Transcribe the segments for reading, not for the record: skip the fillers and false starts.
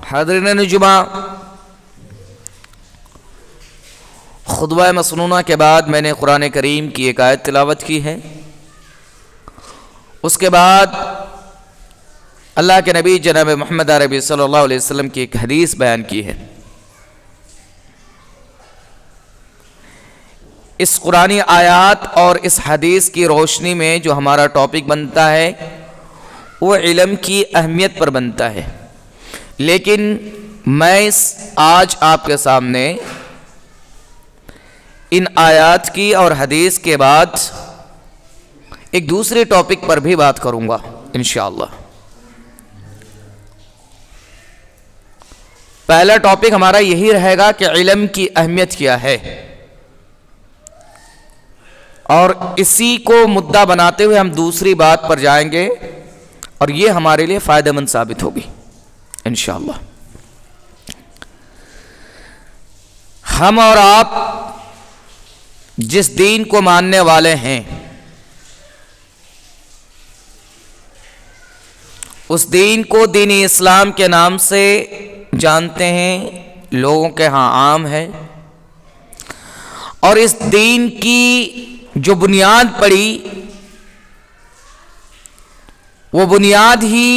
حاضرین جمعہ، خطبہ مسنونہ کے بعد میں نے قرآن کریم کی ایک آیت تلاوت کی ہے. اس کے بعد اللہ کے نبی جناب محمد عربی صلی اللہ علیہ وسلم کی ایک حدیث بیان کی ہے. اس قرآنی آیات اور اس حدیث کی روشنی میں جو ہمارا ٹاپک بنتا ہے وہ علم کی اہمیت پر بنتا ہے. لیکن میں آج آپ کے سامنے ان آیات کی اور حدیث کے بعد ایک دوسرے ٹاپک پر بھی بات کروں گا انشاءاللہ. پہلا ٹاپک ہمارا یہی رہے گا کہ علم کی اہمیت کیا ہے، اور اسی کو مدعا بناتے ہوئے ہم دوسری بات پر جائیں گے اور یہ ہمارے لیے فائدہ مند ثابت ہوگی انشاءاللہ. ہم اور آپ جس دین کو ماننے والے ہیں اس دین کو دین اسلام کے نام سے جانتے ہیں، لوگوں کے ہاں عام ہے. اور اس دین کی جو بنیاد پڑی وہ بنیاد ہی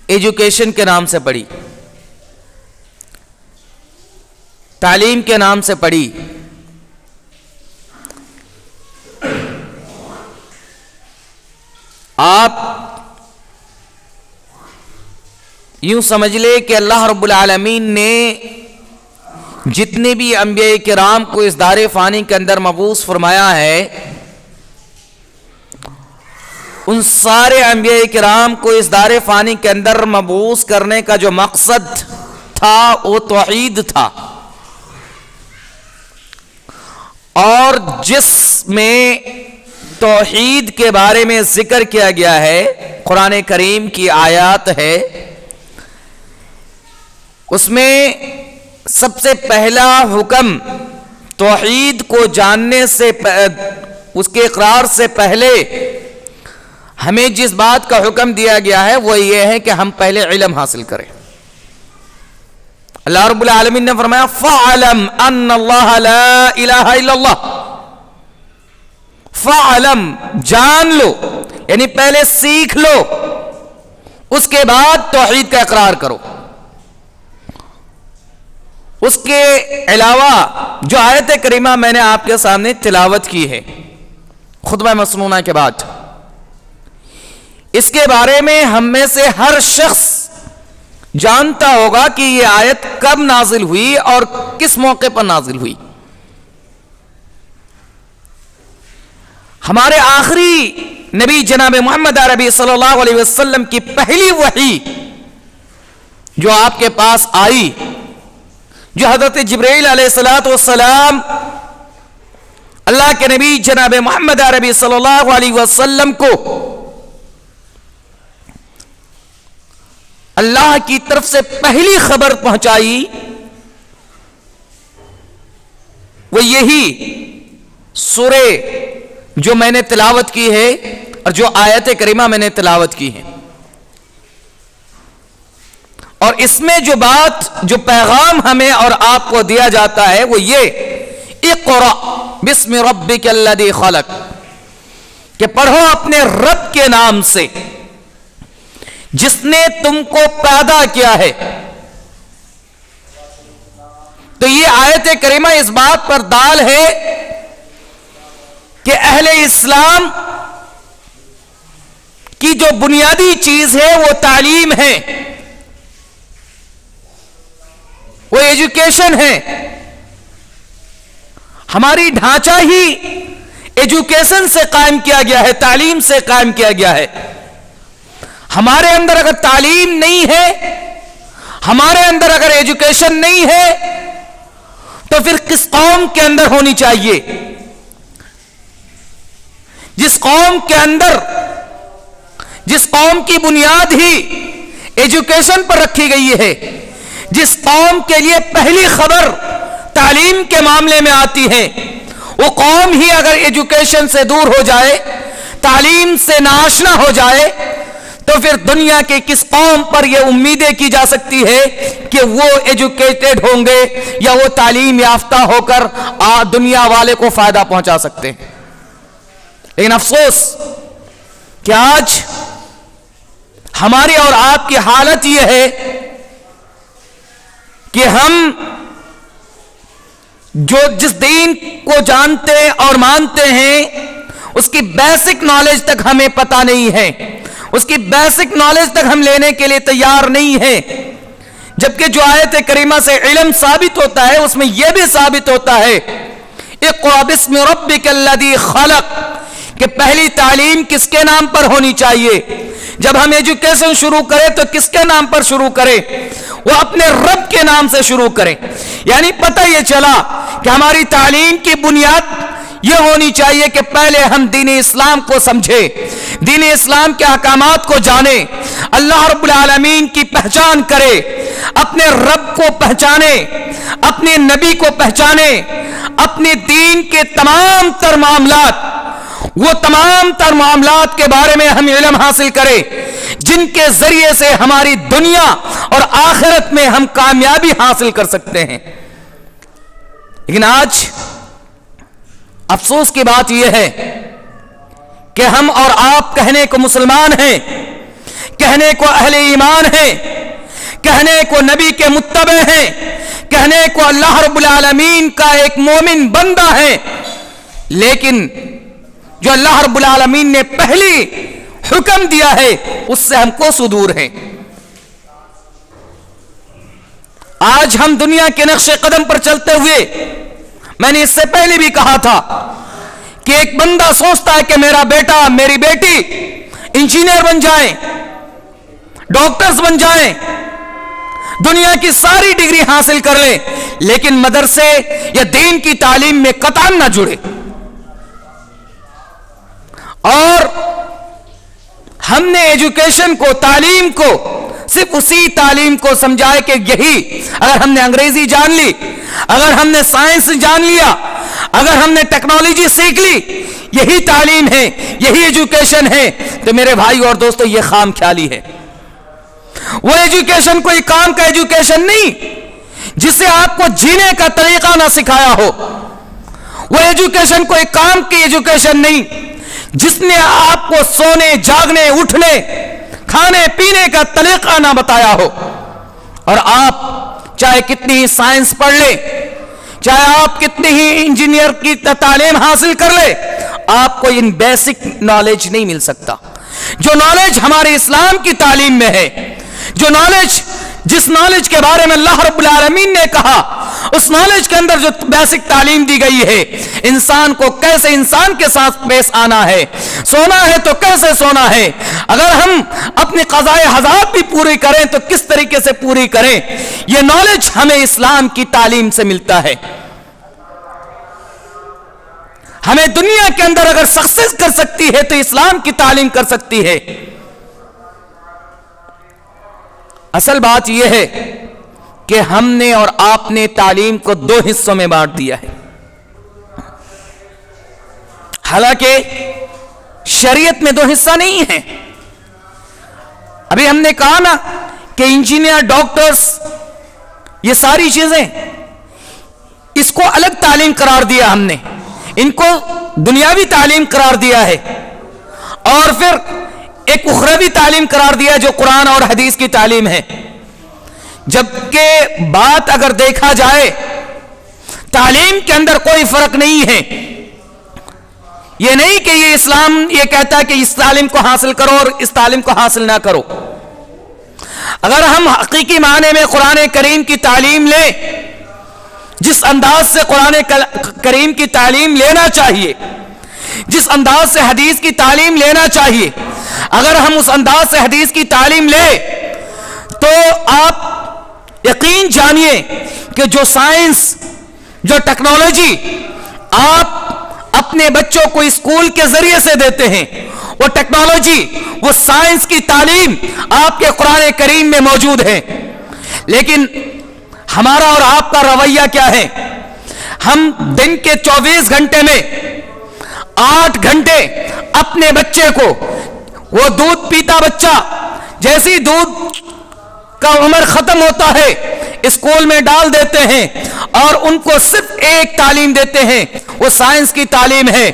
ایجوکیشن کے نام سے پڑی، تعلیم کے نام سے پڑی. آپ یوں سمجھ لے کہ اللہ رب العالمین نے جتنے بھی انبیاء کرام کو اس دار فانی کے اندر مبعوث فرمایا ہے، ان سارے انبیاء کرام کو اس دار فانی کے اندر مبعوث کرنے کا جو مقصد تھا وہ توحید تھا. اور جس میں توحید کے بارے میں ذکر کیا گیا ہے، قرآن کریم کی آیات ہے، اس میں سب سے پہلا حکم توحید کو جاننے سے، اس کے اقرار سے پہلے ہمیں جس بات کا حکم دیا گیا ہے وہ یہ ہے کہ ہم پہلے علم حاصل کریں. اللہ رب العالمین نے فرمایا فَعْلَمْ أَنَّ اللَّهَ لَا إِلَهَ إِلَّا اللَّهُ. فَعْلَمْ جان لو، یعنی پہلے سیکھ لو، اس کے بعد توحید کا اقرار کرو. اس کے علاوہ جو آیت کریمہ میں نے آپ کے سامنے تلاوت کی ہے خطبہ مسنونہ کے بعد، اس کے بارے میں ہم میں سے ہر شخص جانتا ہوگا کہ یہ آیت کب نازل ہوئی اور کس موقع پر نازل ہوئی. ہمارے آخری نبی جناب محمد عربی صلی اللہ علیہ وسلم کی پہلی وحی جو آپ کے پاس آئی، جو حضرت جبرائیل علیہ السلام اللہ کے نبی جناب محمد عربی صلی اللہ علیہ وسلم کو اللہ کی طرف سے پہلی خبر پہنچائی، وہ یہی سورہ جو میں نے تلاوت کی ہے اور جو آیت کریمہ میں نے تلاوت کی ہے. اور اس میں جو بات، جو پیغام ہمیں اور آپ کو دیا جاتا ہے وہ یہ اقرأ بسم ربک الذی خلق، کہ پڑھو اپنے رب کے نام سے جس نے تم کو پیدا کیا ہے. تو یہ آیت کریمہ اس بات پر دال ہے کہ اہل اسلام کی جو بنیادی چیز ہے وہ تعلیم ہے، وہ ایجوکیشن ہے. ہماری ڈھانچہ ہی ایجوکیشن سے قائم کیا گیا ہے، تعلیم سے قائم کیا گیا ہے. ہمارے اندر اگر تعلیم نہیں ہے، ہمارے اندر اگر ایجوکیشن نہیں ہے تو پھر کس قوم کے اندر ہونی چاہیے؟ جس قوم کے اندر، جس قوم کی بنیاد ہی ایجوکیشن پر رکھی گئی ہے، جس قوم کے لیے پہلی خبر تعلیم کے معاملے میں آتی ہے، وہ قوم ہی اگر ایجوکیشن سے دور ہو جائے، تعلیم سے ناآشنا ہو جائے، تو پھر دنیا کے کس قوم پر یہ امیدیں کی جا سکتی ہے کہ وہ ایجوکیٹڈ ہوں گے یا وہ تعلیم یافتہ ہو کر دنیا والے کو فائدہ پہنچا سکتے ہیں؟ لیکن افسوس کہ آج ہماری اور آپ کی حالت یہ ہے کہ ہم جس دین کو جانتے اور مانتے ہیں اس کی بیسک نالج تک ہمیں پتہ نہیں ہے، اس کی بیسک نالج تک ہم لینے کے لیے تیار نہیں ہیں، جبکہ جو آیت کریمہ سے علم ثابت ہوتا ہے اس میں یہ بھی ثابت ہوتا ہے اقرأ باسم ربک الذی خلق، کہ پہلی تعلیم کس کے نام پر ہونی چاہیے؟ جب ہم ایجوکیشن شروع کریں تو کس کے نام پر شروع کریں؟ وہ اپنے رب کے نام سے شروع کریں۔ یعنی پتہ یہ چلا کہ ہماری تعلیم کی بنیاد یہ ہونی چاہیے کہ پہلے ہم دین اسلام کو سمجھیں، دین اسلام کے احکامات کو جانیں، اللہ رب العالمین کی پہچان کرے، اپنے رب کو پہچانے، اپنے نبی کو پہچانے، اپنے دین کے تمام تر معاملات، وہ تمام تر معاملات کے بارے میں ہم علم حاصل کریں جن کے ذریعے سے ہماری دنیا اور آخرت میں ہم کامیابی حاصل کر سکتے ہیں۔ لیکن آج افسوس کی بات یہ ہے کہ ہم اور آپ کہنے کو مسلمان ہیں، کہنے کو اہل ایمان ہیں، کہنے کو نبی کے متبع ہیں، کہنے کو اللہ رب العالمین کا ایک مومن بندہ ہے، لیکن جو اللہ رب العالمین نے پہلی حکم دیا ہے اس سے ہم کو دور ہیں۔ آج ہم دنیا کے نقش قدم پر چلتے ہوئے، میں نے اس سے پہلے بھی کہا تھا کہ ایک بندہ سوچتا ہے کہ میرا بیٹا میری بیٹی انجینئر بن جائیں، ڈاکٹرز بن جائیں، دنیا کی ساری ڈگری حاصل کر لیں، لیکن مدرسے یا دین کی تعلیم میں قطعاً نہ جڑے۔ اور ہم نے ایجوکیشن کو، تعلیم کو، صرف اسی تعلیم کو سمجھائے کہ یہی، اگر ہم نے انگریزی جان لی، اگر ہم نے سائنس جان لیا، اگر ہم نے ٹیکنالوجی سیکھ لی، یہی تعلیم ہے، یہی ایجوکیشن ہے، تو میرے بھائی اور دوستو یہ خام خیالی ہے۔ وہ ایجوکیشن کوئی کام کا ایجوکیشن نہیں جس سے آپ کو جینے کا طریقہ نہ سکھایا ہو، وہ ایجوکیشن کوئی کام کی ایجوکیشن نہیں جس نے آپ کو سونے، جاگنے، اٹھنے، کھانے پینے کا طریقہ نہ بتایا ہو۔ اور آپ چاہے کتنی ہی سائنس پڑھ لیں، چاہے آپ کتنی ہی انجینئر کی تعلیم حاصل کر لیں، آپ کو ان بیسک نالج نہیں مل سکتا۔ جو نالج ہمارے اسلام کی تعلیم میں ہے، جو نالج، جس نالج کے بارے میں اللہ رب العالمین نے کہا، اس نالج کے اندر جو بیسک تعلیم دی گئی ہے، انسان کو کیسے انسان کے ساتھ پیش آنا ہے، سونا ہے تو کیسے سونا ہے، اگر ہم اپنی قضائے حاجات بھی پوری کریں تو کس طریقے سے پوری کریں، یہ نالج ہمیں اسلام کی تعلیم سے ملتا ہے۔ ہمیں دنیا کے اندر اگر سکسیس کر سکتی ہے تو اسلام کی تعلیم کر سکتی ہے۔ اصل بات یہ ہے کہ ہم نے اور آپ نے تعلیم کو دو حصوں میں بانٹ دیا ہے۔ حالانکہ شریعت میں دو حصہ نہیں ہے۔ ابھی ہم نے کہا نا کہ انجینئر، ڈاکٹرز، یہ ساری چیزیں، اس کو الگ تعلیم قرار دیا ہم نے، ان کو دنیاوی تعلیم قرار دیا ہے، اور پھر ایک اخروی تعلیم قرار دیا جو قرآن اور حدیث کی تعلیم ہے۔ جبکہ بات اگر دیکھا جائے تعلیم کے اندر کوئی فرق نہیں ہے۔ یہ نہیں کہ یہ اسلام یہ کہتا ہے کہ اس تعلیم کو حاصل کرو اور اس تعلیم کو حاصل نہ کرو۔ اگر ہم حقیقی معنی میں قرآن کریم کی تعلیم لیں، جس انداز سے قرآن کریم کی تعلیم لینا چاہیے، جس انداز سے حدیث کی تعلیم لینا چاہیے، اگر ہم اس انداز سے حدیث کی تعلیم لیں تو آپ یقین جانیے کہ جو سائنس، جو ٹیکنالوجی آپ اپنے بچوں کو اسکول کے ذریعے سے دیتے ہیں، وہ ٹیکنالوجی، وہ سائنس کی تعلیم آپ کے قرآن کریم میں موجود ہے۔ لیکن ہمارا اور آپ کا رویہ کیا ہے؟ ہم دن کے 24 گھنٹے میں 8 گھنٹے اپنے بچے کو، وہ دودھ پیتا بچہ जैसी दूध का उम्र खत्म होता है स्कूल में डाल देते हैं और उनको सिर्फ एक तालीम देते हैं, वो साइंस की तालीम है,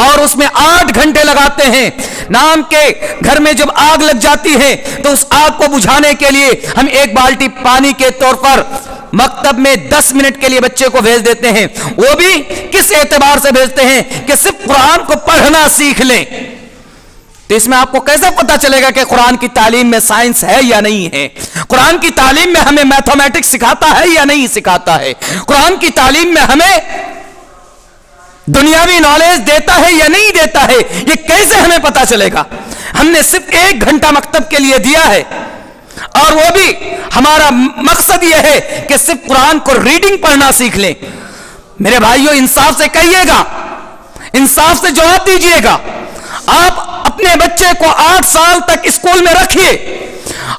और उसमें 8 घंटे लगाते हैं। नाम के घर में जब आग लग जाती है तो उस आग को बुझाने के लिए हम एक बाल्टी पानी के तौर पर मकतब में 10 मिनट के लिए बच्चे को भेज देते हैं। वो भी किस एतबार से भेजते हैं कि सिर्फ कुरान को पढ़ना सीख लें। तो इसमें आपको कैसे पता चलेगा कि कुरान की तालीम में साइंस है या नहीं है? कुरान की तालीम में हमें मैथमेटिक्स सिखाता है या नहीं सिखाता है? कुरान की तालीम में हमें दुनियावी नॉलेज देता है या नहीं देता है? ये कैसे हमें पता चलेगा? हमने सिर्फ 1 घंटा मकतब के लिए दिया है, और वो भी हमारा मकसद यह है कि सिर्फ कुरान को रीडिंग पढ़ना सीख लें। मेरे भाइयों, इंसाफ से कहिएगा, इंसाफ से जवाब दीजिएगा। आप अपने बच्चे को 8 साल तक स्कूल में रखिए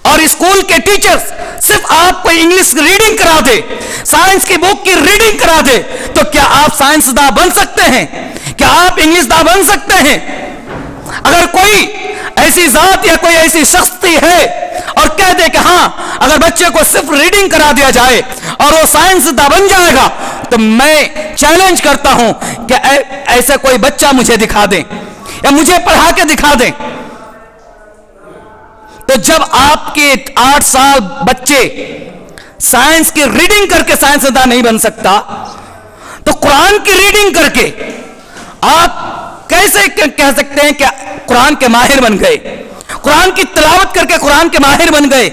और स्कूल के टीचर्स सिर्फ आपको इंग्लिश रीडिंग करा दे, साइंस की बुक की रीडिंग करा दे, तो क्या आप साइंसदां बन सकते हैं? क्या आप इंग्लिशदां बन सकते हैं? अगर कोई ऐसी जात या कोई ऐसी शख्सी है और कह दे कि हाँ, अगर बच्चे को सिर्फ रीडिंग करा दिया जाए और वो साइंसदां बन जाएगा, तो मैं चैलेंज करता हूं कि ऐसा कोई बच्चा मुझे दिखा दे या मुझे पढ़ा के दिखा दें। तो जब आपके 8 साल बच्चे साइंस की रीडिंग करके साइंसदां नहीं बन सकता, तो कुरान की रीडिंग करके आप कैसे कह सकते हैं कि कुरान के माहिर बन गए? कुरान की तिलावत करके कुरान के माहिर बन गए।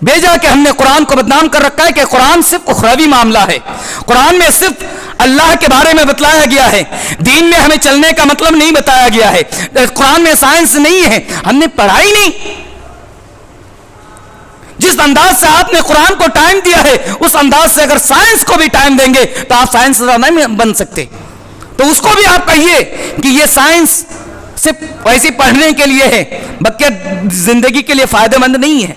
बेजा कि हमने कुरान को बदनाम कर रखा है कि कुरान सिर्फ उखरवी मामला है। कुरान में सिर्फ अल्लाह के बारे में बतलाया गया है, दीन में हमें चलने का मतलब नहीं बताया गया है। कुरान में साइंस नहीं है, हमने पढ़ाई नहीं। जिस अंदाज से आपने कुरान को टाइम दिया है, उस अंदाज से अगर साइंस को भी टाइम देंगे तो आप साइंस नहीं बन सकते। तो उसको भी आप कहिए कि ये साइंस सिर्फ वैसे पढ़ने के लिए है, बल्कि जिंदगी के लिए फायदेमंद नहीं है।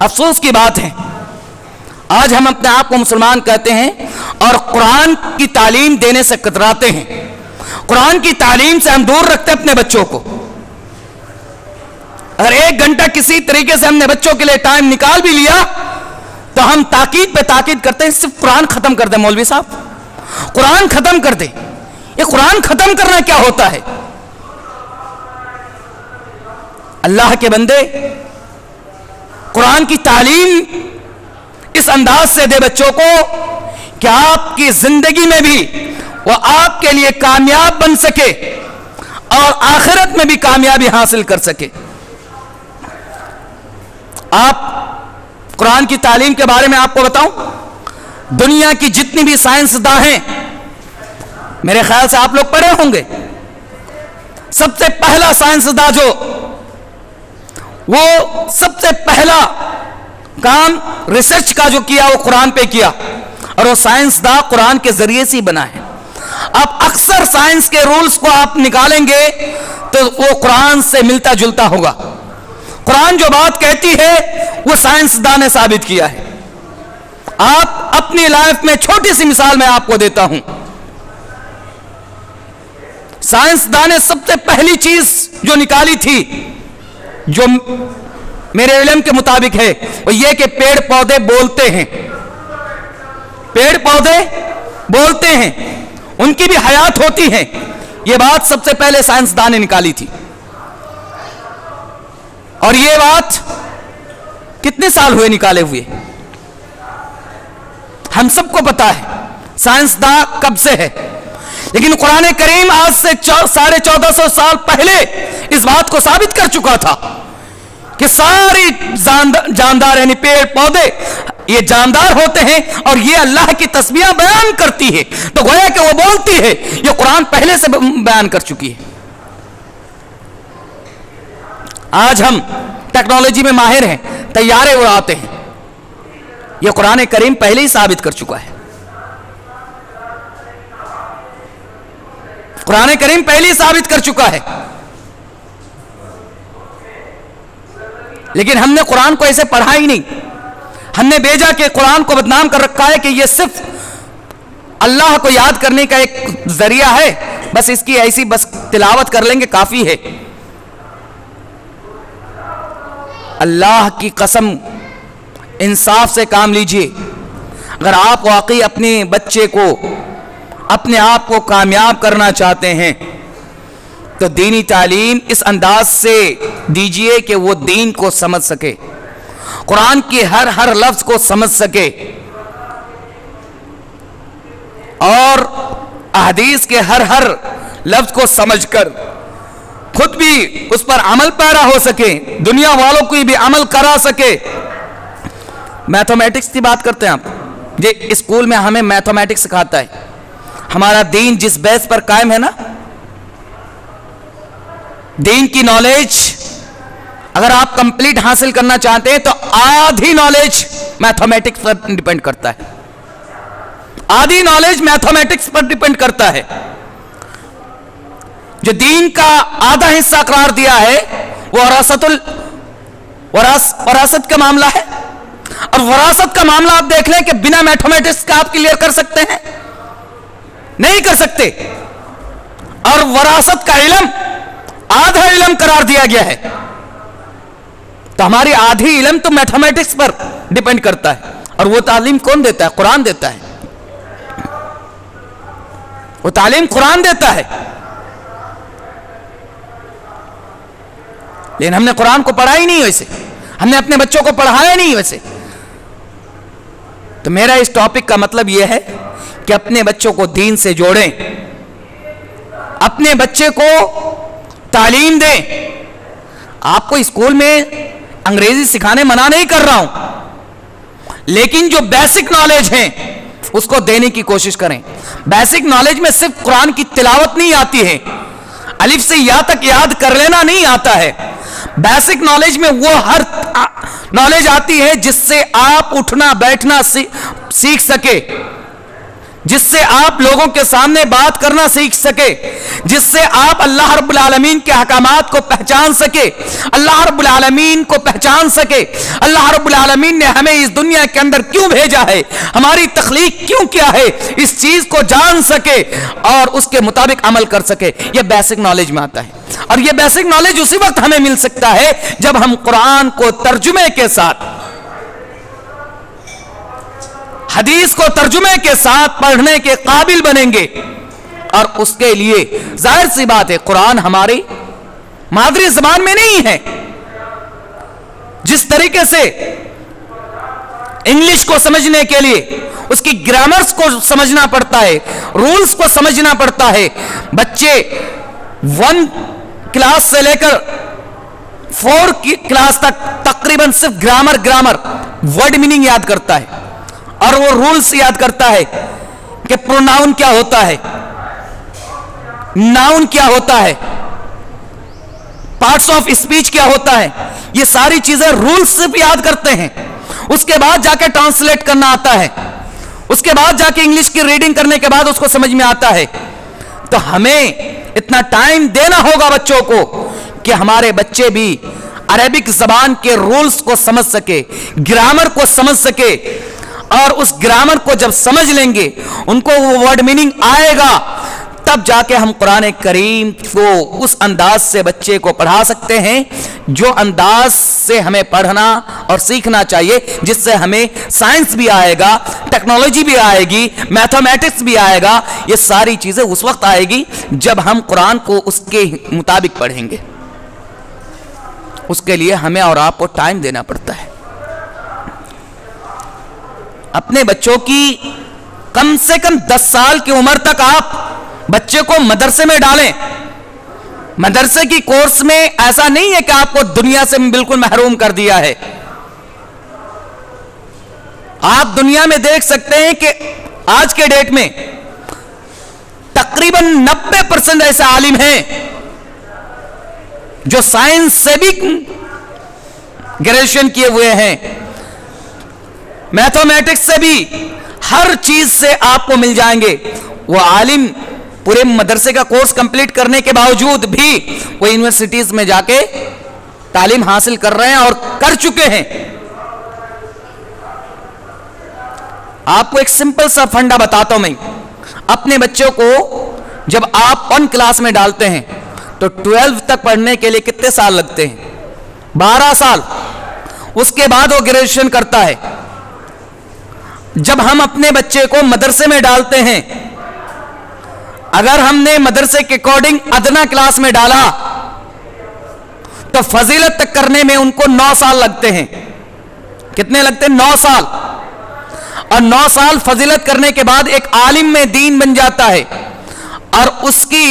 अफसोस की बात है, आज हम अपने आप को मुसलमान कहते हैं और कुरान की तालीम देने से कतराते हैं। कुरान की तालीम से हम दूर रखते हैं अपने बच्चों को। अगर 1 घंटा किसी तरीके से हमने बच्चों के लिए टाइम निकाल भी लिया, तो हम ताकीद पे ताकीद करते हैं सिर्फ कुरान खत्म कर दे। मौलवी साहब, कुरान खत्म कर दे। ये कुरान खत्म करना क्या होता है? अल्लाह के बंदे, कुरान की तालीम इस अंदाज से दे बच्चों को कि आपकी जिंदगी में भी वो आपके लिए कामयाब बन सके और आखिरत में भी कामयाबी हासिल कर सके। आप कुरान की तालीम के बारे में आपको बताऊं, दुनिया की जितनी भी साइंसदां हैं, मेरे ख्याल से आप लोग पढ़े होंगे, सबसे पहला साइंसदां जो वो सबसे पहला काम रिसर्च का जो किया वो कुरान पे किया, और वो साइंसदां कुरान के जरिए से बना है। अब अक्सर साइंस के रूल्स को आप निकालेंगे तो वो कुरान से मिलता जुलता होगा। कुरान जो बात कहती है वो साइंसदां ने साबित किया है। आप अपनी लाइफ में छोटी सी मिसाल मैं आपको देता हूं। साइंसदां ने सबसे पहली चीज जो निकाली थी, जो मेरे इल्म के मुताबिक है, वो ये कि पेड़ पौधे बोलते हैं। पेड़ पौधे बोलते हैं, उनकी भी हयात होती है। ये बात सबसे पहले साइंसदान ने निकाली थी। और ये बात कितने साल हुए निकाले हुए? हम सबको पता है साइंसदान कब से है, लेकिन कुरान करीम आज से 1450 साल पहले इस बात को साबित कर चुका था कि सारी जानदार यानी पेड़ पौधे ये जानदार होते हैं और ये अल्लाह की तस्बीह बयान करती है। तो गोया कि वो बोलती है, ये कुरान पहले से बयान कर चुकी है। आज हम टेक्नोलॉजी में माहिर हैं, तैयारे उड़ाते हैं, ये कुरान करीम पहले ही साबित कर चुका है। कुरान करीम पहले ही साबित कर चुका है, लेकिन हमने कुरान को ऐसे पढ़ा ही नहीं। हमने भेजा कि कुरान को बदनाम कर रखा है कि यह सिर्फ अल्लाह को याद करने का एक जरिया है, بس اس کی ایسی بس تلاوت کر لیں گے کافی ہے. اللہ کی قسم انصاف سے کام لیجئے. اگر آپ واقعی اپنے بچے کو اپنے آپ کو کامیاب کرنا چاہتے ہیں تو دینی تعلیم اس انداز سے دیجئے کہ وہ دین کو سمجھ سکے, قرآن کی ہر لفظ کو سمجھ سکے اور احادیث کے ہر لفظ کو سمجھ کر خود بھی اس پر عمل پیرا ہو سکے, دنیا والوں کو بھی عمل کرا سکے. میتھمیٹکس کی بات کرتے ہیں آپ, یہ اسکول میں ہمیں میتھمیٹکس سکھاتا ہے. ہمارا دین جس بیس پر قائم ہے نا, دین کی نالج اگر آپ کمپلیٹ حاصل کرنا چاہتے ہیں تو آدھی نالج میتھمیٹکس پر ڈیپینڈ کرتا ہے, آدھی نالج میتھمیٹکس پر ڈیپینڈ کرتا ہے. جو دین کا آدھا حصہ قرار دیا ہے وہ وراثت کا معاملہ ہے, اور وراثت کا معاملہ آپ دیکھ لیں کہ بنا میتھمیٹکس کا آپ کلیئر کر سکتے ہیں؟ نہیں کر سکتے. اور وراثت کا علم آدھا علم قرار دیا گیا ہے, تو ہماری آدھی علم تو میتھمیٹکس پر ڈیپینڈ کرتا ہے. اور وہ تعلیم کون دیتا ہے؟ قرآن دیتا ہے. وہ تعلیم قرآن دیتا ہے. لیکن ہم نے قرآن کو پڑھا ہی نہیں ویسے, ہم نے اپنے بچوں کو پڑھایا نہیں ویسے. تو میرا اس ٹاپک کا مطلب یہ ہے کہ اپنے بچوں کو دین سے جوڑیں, اپنے بچے کو تعلیم دیں. آپ کو اسکول میں انگریزی سکھانے منع نہیں کر رہا ہوں, لیکن جو بیسک نالج ہیں اس کو دینے کی کوشش کریں. بیسک نالج میں صرف قرآن کی تلاوت نہیں آتی ہے, الف سے یا تک یاد کر لینا نہیں آتا ہے. بیسک نالج میں وہ ہر نالج آتی ہے جس سے آپ اٹھنا بیٹھنا سیکھ سکے, جس سے آپ لوگوں کے سامنے بات کرنا سیکھ سکے, جس سے آپ اللہ رب العالمین کے احکامات کو پہچان سکے, اللہ رب العالمین کو پہچان سکے, اللہ رب العالمین نے ہمیں اس دنیا کے اندر کیوں بھیجا ہے, ہماری تخلیق کیوں کیا ہے, اس چیز کو جان سکے اور اس کے مطابق عمل کر سکے. یہ بیسک نالج میں آتا ہے. اور یہ بیسک نالج اسی وقت ہمیں مل سکتا ہے جب ہم قرآن کو ترجمے کے ساتھ, حدیث کو ترجمے کے ساتھ پڑھنے کے قابل بنیں گے. اور اس کے لیے ظاہر سی بات ہے قرآن ہماری مادری زبان میں نہیں ہے. جس طریقے سے انگلش کو سمجھنے کے لیے اس کی گرامرز کو سمجھنا پڑتا ہے, رولز کو سمجھنا پڑتا ہے. بچے 1 کلاس سے لے کر 4 کلاس تک تقریباً صرف گرامر ورڈ میننگ یاد کرتا ہے, اور وہ رولز یاد کرتا ہے کہ پروناؤن کیا ہوتا ہے, ناؤن کیا ہوتا ہے, پارٹس آف اسپیچ کیا ہوتا ہے. یہ ساری چیزیں رولز سے بھی یاد کرتے ہیں. اس کے بعد جا کے ٹرانسلیٹ کرنا آتا ہے, اس کے بعد جا کے انگلش کی ریڈنگ کرنے کے بعد اس کو سمجھ میں آتا ہے. تو ہمیں اتنا ٹائم دینا ہوگا بچوں کو کہ ہمارے بچے بھی عربک زبان کے رولز کو سمجھ سکے, گرامر کو سمجھ سکے, اور اس گرامر کو جب سمجھ لیں گے, ان کو وہ ورڈ میننگ آئے گا, تب جا کے ہم قرآن کریم کو اس انداز سے بچے کو پڑھا سکتے ہیں جو انداز سے ہمیں پڑھنا اور سیکھنا چاہیے, جس سے ہمیں سائنس بھی آئے گا, ٹیکنالوجی بھی آئے گی, میتھمیٹکس بھی آئے گا. یہ ساری چیزیں اس وقت آئے گی جب ہم قرآن کو اس کے مطابق پڑھیں گے. اس کے لیے ہمیں اور آپ کو ٹائم دینا پڑتا ہے. اپنے بچوں کی کم سے کم 10 سال کی عمر تک آپ بچے کو مدرسے میں ڈالیں. مدرسے کی کورس میں ایسا نہیں ہے کہ آپ کو دنیا سے بالکل محروم کر دیا ہے. آپ دنیا میں دیکھ سکتے ہیں کہ آج کے ڈیٹ میں تقریباً 90% ایسے عالم ہیں جو سائنس سے بھی گریجویشن کیے ہوئے ہیں, میتھمیٹکس سے بھی, ہر چیز سے آپ کو مل جائیں گے. وہ عالم پورے مدرسے کا کورس کمپلیٹ کرنے کے باوجود بھی وہ یونیورسٹیز میں جا کے تعلیم حاصل کر رہے ہیں اور کر چکے ہیں. آپ کو ایک سمپل سا فنڈا بتاتا ہوں میں. اپنے بچوں کو जब आप 1 क्लास में डालते हैं तो 12 तक पढ़ने के लिए कितने साल लगते हैं? 12 साल। उसके बाद वो ग्रेजुएशन करता है। जब हम अपने बच्चे को मदरसे में डालते हैं, अगर हमने मदरसे के अकॉर्डिंग अदना क्लास में डाला तो फजीलत तक करने में उनको 9 साल लगते हैं। कितने लगते हैं? 9 साल। और 9 साल फजीलत करने के बाद एक आलिम में दीन बन जाता है, और उसकी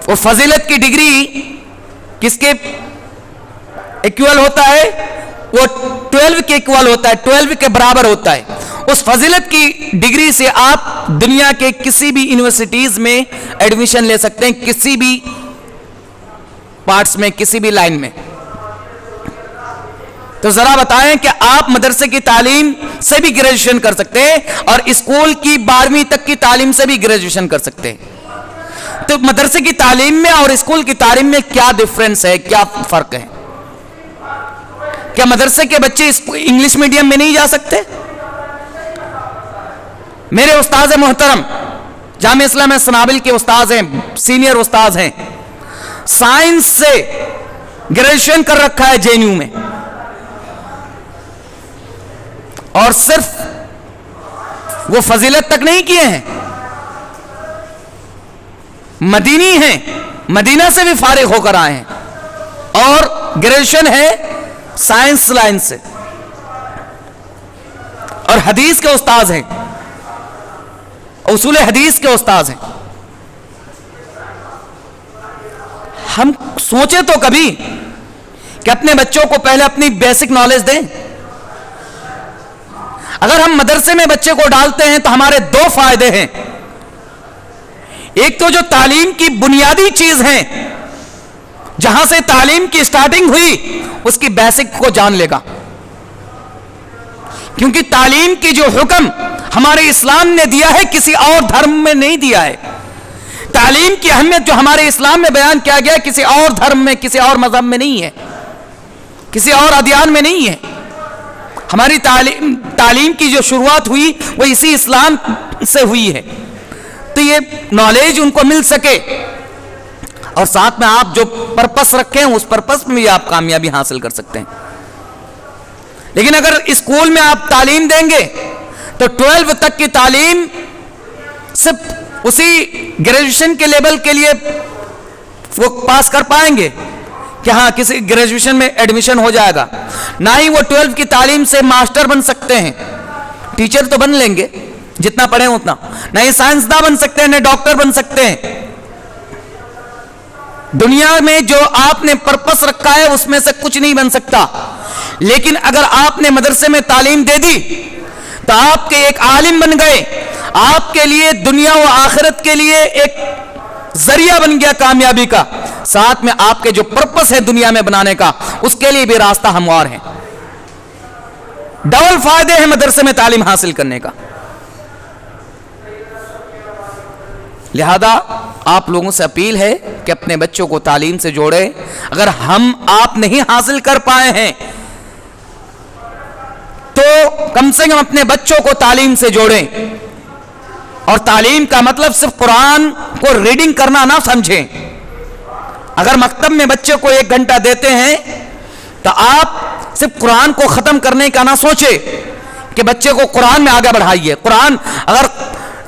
वो फजीलत की डिग्री किसके इक्वल होता है? वो 12 के इक्वल होता है, 12 के बराबर होता है। उस फजीलत की डिग्री से आप दुनिया के किसी भी यूनिवर्सिटीज में एडमिशन ले सकते हैं, किसी भी पार्ट्स में, किसी भी लाइन में। तो जरा बताएं कि आप मदरसे की तालीम से भी ग्रेजुएशन कर सकते हैं और स्कूल की 12वीं तक की तालीम से भी ग्रेजुएशन कर सकते हैं। तो मदरसे की तालीम में और स्कूल की तालीम में क्या डिफरेंस है, क्या फर्क है? क्या मदरसे के बच्चे इंग्लिश मीडियम में नहीं जा सकते? मेरे उस्ताद मोहतरम जामिया इस्लामिया सनाबिल के उस्ताद हैं, सीनियर उस्ताद हैं, साइंस से ग्रेजुएशन कर रखा है जेएनयू में, और सिर्फ वो फजीलत तक नहीं किए हैं, मदीनी हैं, मदीना से भी फारिग होकर आए हैं, और ग्रेजुएशन है साइंस लाइन से, और हदीस के उस्ताद हैं, उसूल हदीस के उस्ताद हैं। हम सोचे तो कभी कि अपने बच्चों को पहले अपनी बेसिक नॉलेज दें। अगर हम मदरसे में बच्चे को डालते हैं तो हमारे 2 फायदे हैं। एक तो जो तालीम की बुनियादी चीज है, जहां से तालीम की स्टार्टिंग हुई, उसकी बेसिक को जान लेगा, क्योंकि तालीम की जो हुक्म हमारे इस्लाम ने दिया है किसी और धर्म में नहीं दिया है। तालीम की अहमियत जो हमारे इस्लाम में बयान किया गया किसी और धर्म में, किसी और मजहब में नहीं है, किसी और अदियान में नहीं है। हमारी तालीम की जो शुरुआत हुई वो इसी इस्लाम से हुई है। तो ये नॉलेज उनको मिल सके, और साथ में आप जो पर्पस रखे हैं उस पर्पस में भी आप कामयाबी हासिल कर सकते हैं। लेकिन अगर स्कूल में आप तालीम देंगे तो 12 तक की तालीम सिर्फ उसी ग्रेजुएशन के लेवल के लिए वो पास कर पाएंगे कि हाँ किसी ग्रेजुएशन में एडमिशन हो जाएगा, ना ही वो 12 की तालीम से मास्टर बन सकते हैं। टीचर तो बन लेंगे जितना पढ़े उतना, ना ही साइंसदान बन सकते हैं, ना डॉक्टर बन सकते हैं। दुनिया में जो आपने पर्पस रखा है उसमें से कुछ नहीं बन सकता। लेकिन अगर आपने मदरसे में तालीम दे दी तो आपके एक आलिम बन गए, आपके लिए दुनिया व आखिरत के लिए एक जरिया बन गया कामयाबी का। साथ में आपके जो पर्पस है दुनिया में बनाने का, उसके लिए भी रास्ता हमवार है। डबल फायदे हैं मदरसे में तालीम हासिल करने का। लिहाजा आप लोगों से अपील है कि अपने बच्चों को तालीम से जोड़ें। अगर आप नहीं हासिल कर पाए हैं तो कम से कम अपने बच्चों को तालीम से जोड़ें। और तालीम का मतलब सिर्फ कुरान को रीडिंग करना ना समझें। अगर मकतब में बच्चे को 1 घंटा देते हैं तो आप सिर्फ कुरान को खत्म करने का ना सोचे कि बच्चे को कुरान में आगे बढ़ाइए। कुरान अगर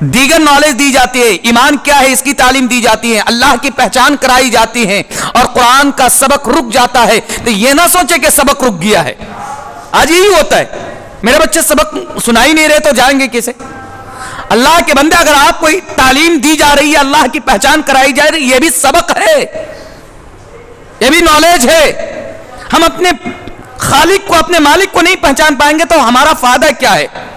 दीगर नॉलेज दी जाती है, ईमान क्या है इसकी तालीम दी जाती है, अल्लाह की पहचान कराई जाती है, और कुरान का सबक रुक जाता है, तो यह ना सोचे कि सबक रुक गया है। आज यही होता है, मेरे बच्चे सबक सुनाई नहीं रहे तो जाएंगे कैसे? अल्लाह के बंदे, अगर आपको तालीम दी जा रही है, अल्लाह की पहचान कराई जा रही है, यह भी सबक है, यह भी नॉलेज है। हम अपने खालिक को, अपने मालिक को नहीं पहचान पाएंगे तो हमारा फायदा क्या है?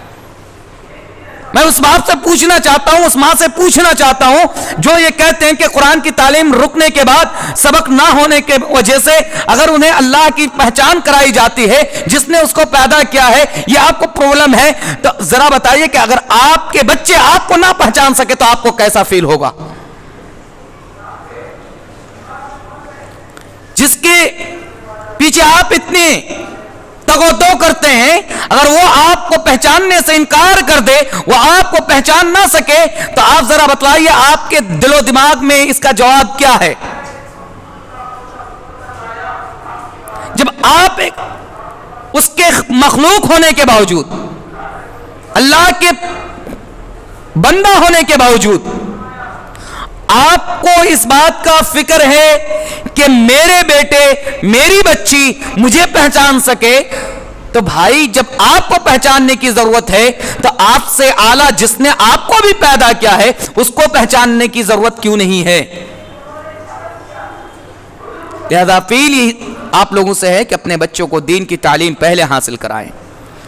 मैं उस बाप से पूछना चाहता हूं, उस मां से पूछना चाहता हूं जो ये कहते हैं कि कुरान की तालीम रुकने के बाद, सबक ना होने के वजह से अगर उन्हें अल्लाह की पहचान कराई जाती है, जिसने उसको पैदा किया है, ये आपको प्रॉब्लम है, तो जरा बताइए कि अगर आपके बच्चे आपको ना पहचान सके तो आपको कैसा फील होगा? जिसके पीछे आप इतने दो करते हैं, अगर वो आपको पहचानने से इनकार कर दे, वो आपको पहचान ना सके, तो आप जरा बतलाइए आपके दिलो दिमाग में इसका जवाब क्या है? जब आप एक उसके मखलूक होने के बावजूद, अल्लाह के बंदा होने के बावजूद आपको इस बात का फिक्र है कि मेरे बेटे, मेरी बच्ची मुझे पहचान सके, तो भाई जब आपको पहचानने की जरूरत है तो आपसे आला जिसने आपको भी पैदा किया है उसको पहचानने की जरूरत क्यों नहीं है? लिहाजा अपील आप लोगों से है कि अपने बच्चों को दीन की तालीम पहले हासिल कराएं।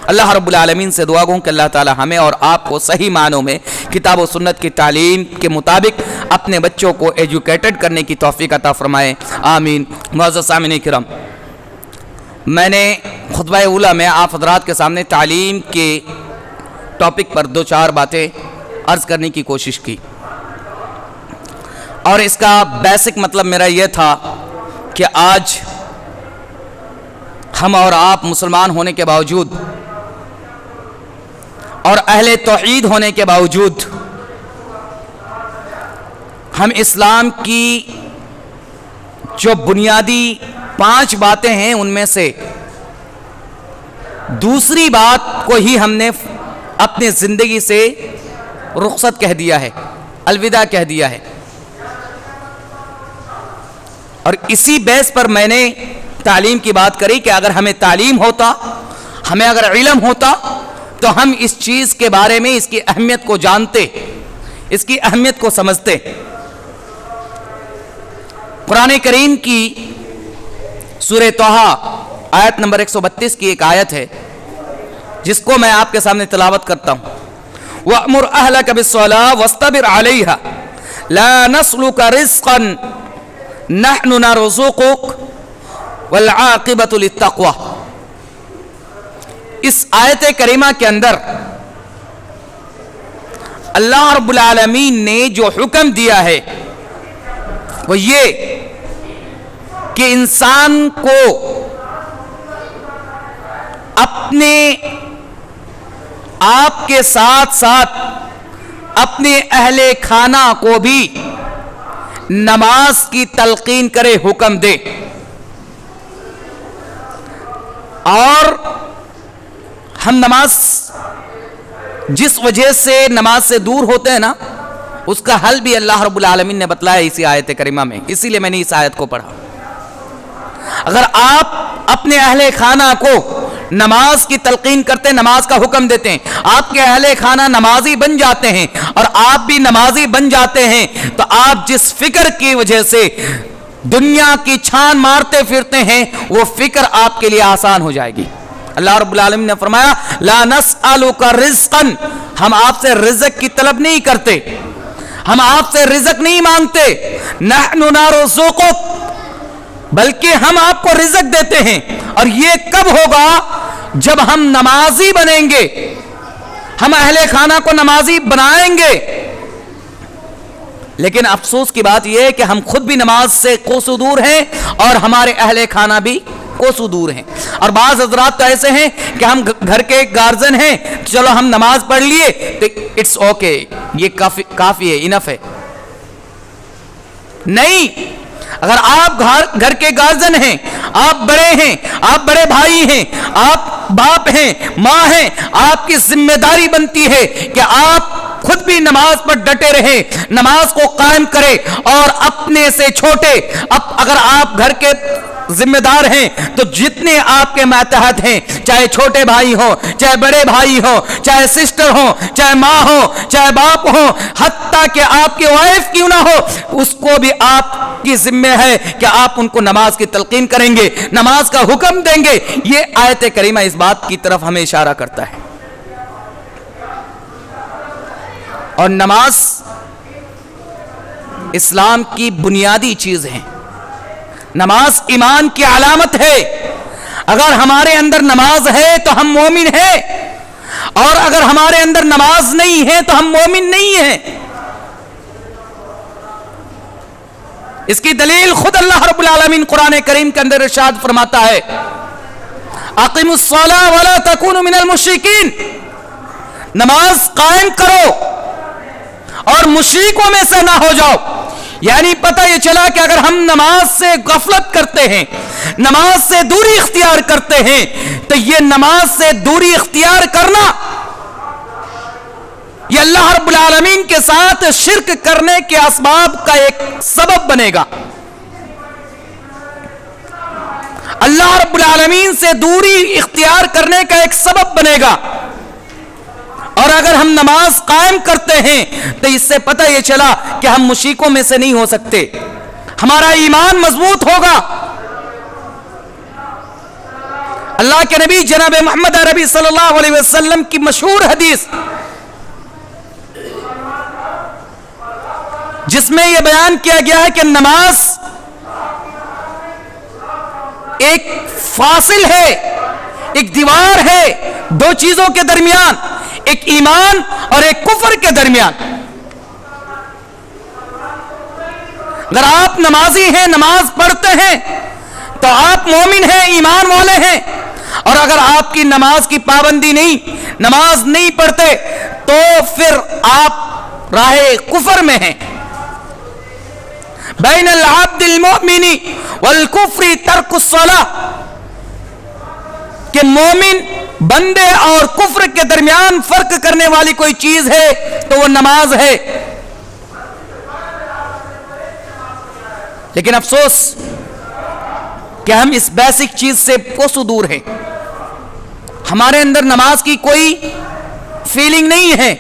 अल्लाह रब्बुल आलमीन से दुआ गो कि अल्लाह ताला हमें और आपको सही मानों में किताब व सुन्नत की तालीम के मुताबिक अपने बच्चों को एजुकेटेड करने की तौफीक अता फरमाए, आमीन। मुअज़्ज़ज़ सामिन किराम, मैंने खुतबा उला में आप हज़रात के सामने तालीम के टॉपिक पर 2-4 बातें अर्ज़ करने की कोशिश की, और इसका बेसिक मतलब मेरा यह था कि आज हम और आप मुसलमान होने के बावजूद और अहले तौहीद होने के बावजूद हम इस्लाम की जो बुनियादी 5 बातें हैं उनमें से दूसरी बात को ही हमने अपनी ज़िंदगी से रुखसत कह दिया है, अलविदा कह दिया है। और इसी बेस पर मैंने तालीम की बात करी कि अगर हमें तालीम होता, हमें अगर इल्म होता, तो हम इस चीज़ के बारे में इसकी अहमियत को जानते, इसकी अहमियत को समझते। कुरान करीम की सूरह तोहा आयत नंबर 132 की एक आयत है जिसको मैं आपके सामने तिलावत करता हूँ। वअमुर अहलक बिस्सलाह वस्तबिर अलैहा ला नस्लुका रिज़्क़न नहनु नरज़ुकुक वल आक़िबतु लित्तक़वा। इस आयत करीमा के अंदर अल्लाह रब्बुल आलमीन ने जो हुक्म दिया है वो ये कि इंसान को अपने आप के साथ साथ अपने अहले खाना को भी नमाज की तलकीन करे, हुक्म दे। और हम नमाज जिस वजह से नमाज से दूर होते हैं ना, उसका हल भी अल्लाह रब्बुल आलमीन ने बतलाया इसी आयत करीमा में, इसीलिए मैंने इस आयत को पढ़ा। अगर आप अपने अहले खाना को नमाज की तलकीन करते, नमाज का हुक्म देते हैं, आपके अहले खाना नमाजी बन जाते हैं और आप भी नमाजी बन जाते हैं, तो आप जिस फिक्र की वजह से दुनिया की छान मारते फिरते हैं वो फिक्र आपके लिए आसान हो जाएगी। अल्लाह रब्बुल आलमीन ने फरमाया ला नस्अलुका रिज़्क़न, हम आपसे रिज़्क़ की तलब नहीं करते, हम आपसे रिज़्क़ नहीं मांगते, नहनु नरज़ुकुक, बल्कि हम आपको रिज़्क़ देते हैं। और ये कब होगा? जब हम नमाजी बनेंगे, हम अहले खाना को नमाजी बनाएंगे। लेकिन अफसोस की बात यह है कि हम खुद भी नमाज से कोसों दूर हैं और हमारे अहले खाना भी कोसों दूर हैं। और बाज़ हज़रात तो ऐसे हैं कि हम घर के गार्जियन हैं, चलो हम नमाज पढ़ लिए तो इट्स ओके, ये काफी है, इनफ है। नहीं, अगर आप घर के गार्जियन हैं, आप बड़े हैं, आप बड़े भाई हैं, आप बाप हैं, माँ हैं, आपकी जिम्मेदारी बनती है कि आप खुद भी नमाज पर डटे रहे, नमाज को कायम करें। और अपने से छोटे, अब अगर आप घर के जिम्मेदार हैं तो जितने आपके मातहत हैं, चाहे छोटे भाई हो, चाहे बड़े भाई हो, चाहे सिस्टर हो, चाहे माँ हो, चाहे बाप हो, हत्ता कि आपकी वाइफ क्यों ना हो, उसको भी आपकी जिम्मे है कि आप उनको नमाज की तलकीन करेंगे, नमाज का हुक्म देंगे। ये आयत करीमा इस बात की तरफ हमें इशारा करता है। और नमाज इस्लाम की बुनियादी चीज है, नमाज ईमान की अलामत है। अगर हमारे अंदर नमाज है तो हम मोमिन हैं, और अगर हमारे अंदर नमाज नहीं है तो हम मोमिन नहीं हैं। इसकी दलील खुद अल्लाह रब्बुल आलमीन कुरान करीम के अंदर इरशाद फरमाता है, अक़िमुस्सलाह वला तकूनु मिनल मुशरिकीन, नमाज कायम करो और मुशरिकों में से ना हो जाओ। यानी पता ये चला कि अगर हम नमाज से गफलत करते हैं, नमाज से दूरी इख्तियार करते हैं, तो ये नमाज से दूरी इख्तियार करना ये अल्लाह रब्बुल आलमीन के साथ शिर्क करने के असबाब का एक सबब बनेगा। अल्लाह रब्बुल आलमीन से दूरी इख्तियार करने का एक सबब बनेगा। और अगर हम नमाज कायम करते हैं तो इससे पता यह चला कि हम मुशरिकों में से नहीं हो सकते, हमारा ईमान मजबूत होगा। अल्लाह के नबी जनाब मोहम्मद अरबी सल्लल्लाहु अलैहि वसल्लम की मशहूर हदीस, जिसमें यह बयान किया गया है कि नमाज एक फासिल है, एक दीवार है दो चीजों के दरमियान, एक ईमान और एक कुफर के दरमियान। अगर आप नमाजी हैं, नमाज पढ़ते हैं, तो आप मोमिन हैं, ईमान वाले हैं। और अगर आपकी नमाज की पाबंदी नहीं, नमाज नहीं पढ़ते, तो फिर आप राहे कुफर में हैं। बैनल अब्दिल मोमिनी वल कुफ्री तर्कुस्सलाह, कि मोमिन बंदे और कुफ्र के दरमियान फर्क करने वाली कोई चीज है तो वो नमाज है। लेकिन अफसोस कि हम इस बेसिक चीज से कोसों दूर हैं। हमारे अंदर नमाज की कोई फीलिंग नहीं है।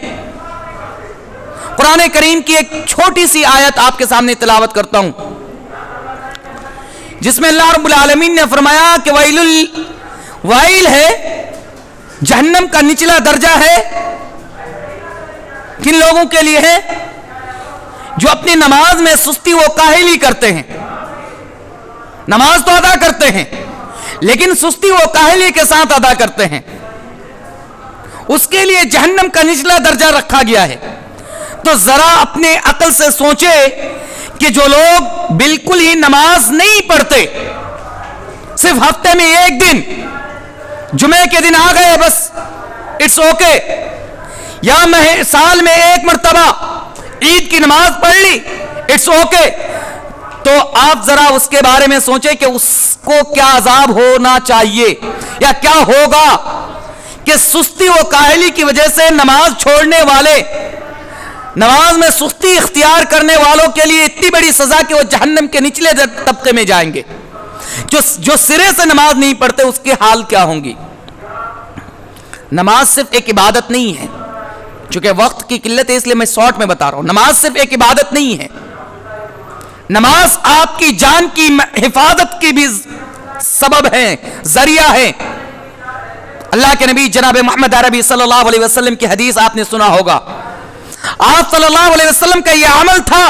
कुरान करीम की एक छोटी सी आयत आपके सामने तिलावत करता हूं, जिसमें अल्लाह रब्बुल आलमीन ने फरमाया कि वाइल है, जहन्नम का निचला दर्जा है किन लोगों के लिए है? जो अपनी नमाज में सुस्ती व काहिली करते हैं। नमाज तो अदा करते हैं लेकिन सुस्ती व काहिली के साथ अदा करते हैं, उसके लिए जहन्नम का निचला दर्जा रखा गया है। तो जरा अपने अक्ल से सोचे कि जो लोग बिल्कुल ही नमाज नहीं पढ़ते, सिर्फ हफ्ते में एक दिन, जुमे के दिन आ गए बस इट्स ओके, या साल में एक मर्तबा ईद की नमाज पढ़ ली इट्स ओके, तो आप जरा उसके बारे में सोचें कि उसको क्या अजाब होना चाहिए या क्या होगा कि सुस्ती व काहली की वजह से नमाज छोड़ने वाले, नमाज में सुस्ती इख्तियार करने वालों के लिए इतनी बड़ी सजा कि वो जहन्नम के निचले तबके में जाएंगे। जो सिरे से नमाज नहीं पढ़ते उसके हाल क्या होंगी। नमाज सिर्फ एक इबादत नहीं है, चूंकि वक्त की किल्लत है इसलिए मैं शॉर्ट में बता रहा हूं। नमाज सिर्फ एक इबादत नहीं है, नमाज आपकी जान की हिफाजत की भी सबब है, जरिया है। अल्लाह के नबी जनाब मोहम्मद अरबी सल्लल्लाहु अलैहि वसल्लम की हदीस आपने सुना होगा। आप सल्लल्लाहु अलैहि वसल्लम का यह अमल था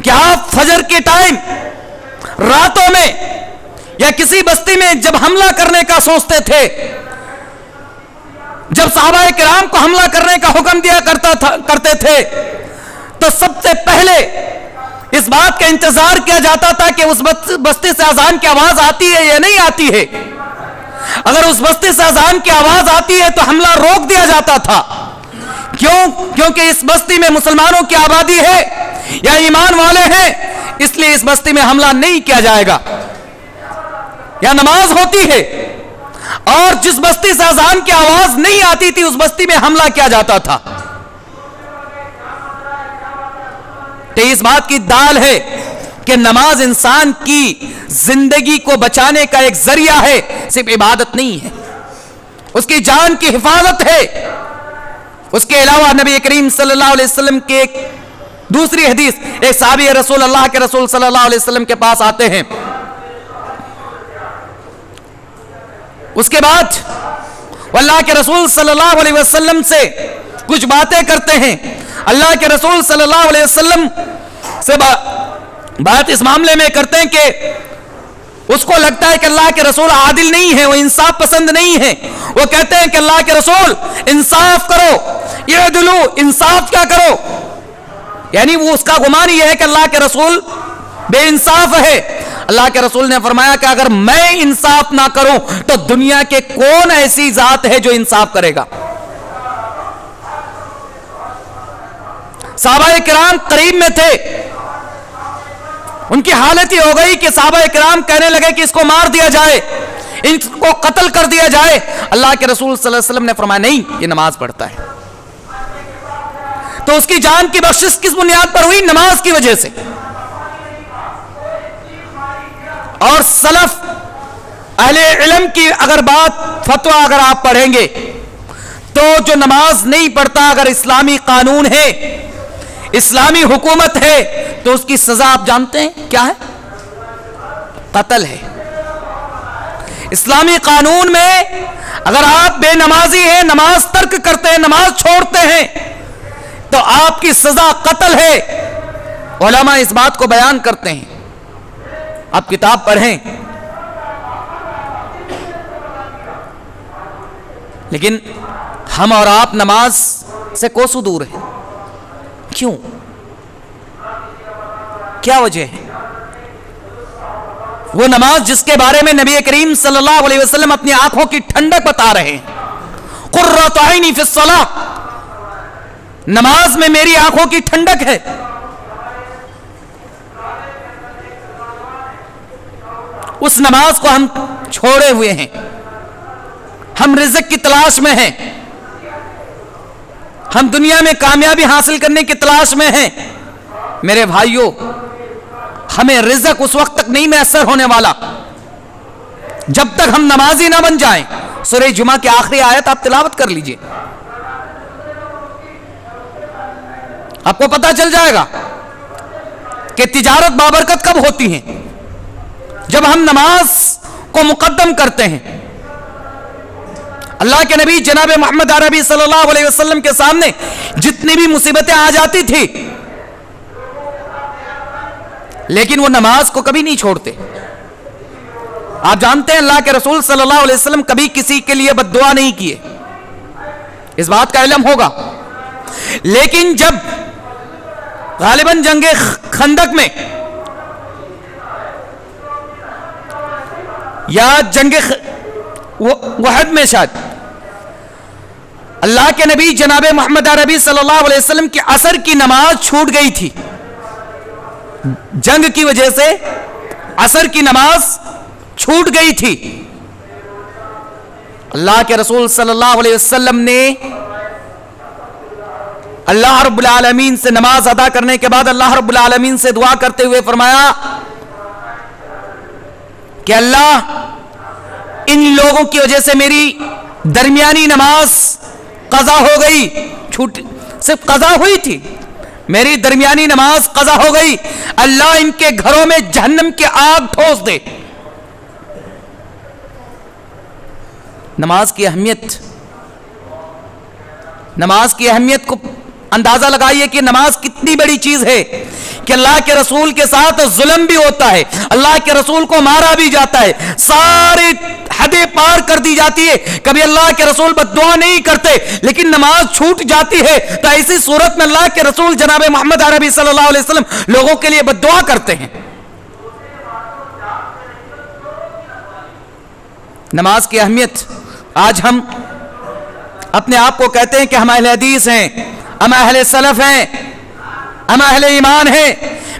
कि आप फजर के टाइम, रातों में या किसी बस्ती में जब हमला करने का सोचते थे, जब सहाबा किराम को हमला करने का हुक्म दिया करते थे, तो सबसे पहले इस बात का इंतजार किया जाता था कि उस बस्ती से अजान की आवाज आती है या नहीं आती है। अगर उस बस्ती से अजान की आवाज आती है तो हमला रोक दिया जाता था। क्यों? क्योंकि इस बस्ती में मुसलमानों की आबादी है या ईमान वाले हैं, इसलिए इस बस्ती में हमला नहीं किया जाएगा। या नमाज होती है और जिस बस्ती से अजान की आवाज नहीं आती थी उस बस्ती में हमला किया जाता था। तो इस बात की दाल है कि नमाज इंसान की जिंदगी को बचाने का एक जरिया है, सिर्फ इबादत नहीं है, उसकी जान की हिफाजत है। उसके अलावा नबी करीम सल्लल्लाहु अलैहि वसल्लम की एक दूसरी हदीस, एक साहबी रसूल, अल्लाह के रसूल सल्लल्लाहु अलैहि वसल्लम के पास आते हैं। उसके बाद अल्लाह के रसूल सल्लल्लाहु अलैहि वसल्लम से कुछ बातें करते हैं। अल्लाह के रसूल सल्लल्लाहु अलैहि वसल्लम से बात इस मामले में करते हैं कि उसको लगता है कि अल्लाह के रसूल आदिल नहीं है, वो इंसाफ पसंद नहीं है। वो कहते हैं कि अल्लाह के रसूल इंसाफ करो, ये दिलो इंसाफ क्या करो। यानी वो उसका गुमान ये है कि अल्लाह के रसूल बेइंसाफ है। اللہ کے رسول نے فرمایا کہ اگر میں انصاف نہ کروں تو دنیا کے کون ایسی ذات ہے جو انصاف کرے گا؟ صحابہ کرام قریب میں تھے، ان کی حالت یہ ہو گئی کہ صحابہ کرام کہنے لگے کہ اس کو مار دیا جائے، ان کو قتل کر دیا جائے۔ اللہ کے رسول صلی اللہ علیہ وسلم نے فرمایا نہیں، یہ نماز پڑھتا ہے۔ تو اس کی جان کی بخشش کس بنیاد پر ہوئی؟ نماز کی وجہ سے۔ اور سلف اہل علم کی اگر بات فتویٰ اگر آپ پڑھیں گے تو جو نماز نہیں پڑھتا، اگر اسلامی قانون ہے، اسلامی حکومت ہے، تو اس کی سزا آپ جانتے ہیں کیا ہے؟ قتل ہے۔ اسلامی قانون میں اگر آپ بے نمازی ہیں، نماز ترک کرتے ہیں، نماز چھوڑتے ہیں، تو آپ کی سزا قتل ہے۔ علماء اس بات کو بیان کرتے ہیں، آپ کتاب پڑھیں۔ لیکن ہم اور آپ نماز سے کوسوں دور ہیں، کیوں؟ کیا وجہ ہے؟ وہ نماز جس کے بارے میں نبی کریم صلی اللہ علیہ وسلم اپنی آنکھوں کی ٹھنڈک بتا رہے ہیں، قرۃ عینی فی الصلاۃ، نماز میں میری آنکھوں کی ٹھنڈک ہے۔ اس نماز کو ہم چھوڑے ہوئے ہیں، ہم رزق کی تلاش میں ہیں، ہم دنیا میں کامیابی حاصل کرنے کی تلاش میں ہیں۔ میرے بھائیوں، ہمیں رزق اس وقت تک نہیں میسر ہونے والا جب تک ہم نمازی نہ بن جائیں۔ سورہ جمعہ کی آخری آیت آپ تلاوت کر لیجئے، آپ کو پتہ چل جائے گا کہ تجارت بابرکت کب ہوتی ہیں؟ جب ہم نماز کو مقدم کرتے ہیں۔ اللہ کے نبی جناب محمد عربی صلی اللہ علیہ وسلم کے سامنے جتنی بھی مصیبتیں آ جاتی تھی، لیکن وہ نماز کو کبھی نہیں چھوڑتے۔ آپ جانتے ہیں اللہ کے رسول صلی اللہ علیہ وسلم کبھی کسی کے لیے بد دعا نہیں کیے، اس بات کا علم ہوگا۔ لیکن جب غالباً جنگ خندق میں یا جنگ احد میں شاید اللہ کے نبی جناب محمد عربی صلی اللہ علیہ وسلم کی عصر کی نماز چھوٹ گئی تھی، جنگ کی وجہ سے عصر کی نماز چھوٹ گئی تھی۔ اللہ کے رسول صلی اللہ علیہ وسلم نے اللہ رب العالمین سے نماز ادا کرنے کے بعد اللہ رب العالمین سے دعا کرتے ہوئے فرمایا کہ اللہ، ان لوگوں کی وجہ سے میری درمیانی نماز قضا ہو گئی، صرف قضا ہوئی تھی، میری درمیانی نماز قضا ہو گئی، اللہ ان کے گھروں میں جہنم کی آگ ٹھوس دے۔ نماز کی اہمیت کو اندازہ لگائیے کہ نماز کتنی بڑی چیز ہے کہ اللہ کے رسول کے ساتھ ظلم بھی ہوتا ہے، اللہ کے رسول کو مارا بھی جاتا ہے، ساری حدیں پار کر دی جاتی ہے، کبھی اللہ کے رسول بد دعا نہیں کرتے، لیکن نماز چھوٹ جاتی ہے تو ایسی صورت میں اللہ کے رسول جناب محمد عربی صلی اللہ علیہ وسلم لوگوں کے لیے بد دعا کرتے ہیں۔ نماز کی اہمیت، آج ہم اپنے آپ کو کہتے ہیں کہ ہم اہل حدیث ہیں، ہم اہل سلف ہیں، ہم اہل ایمان ہیں۔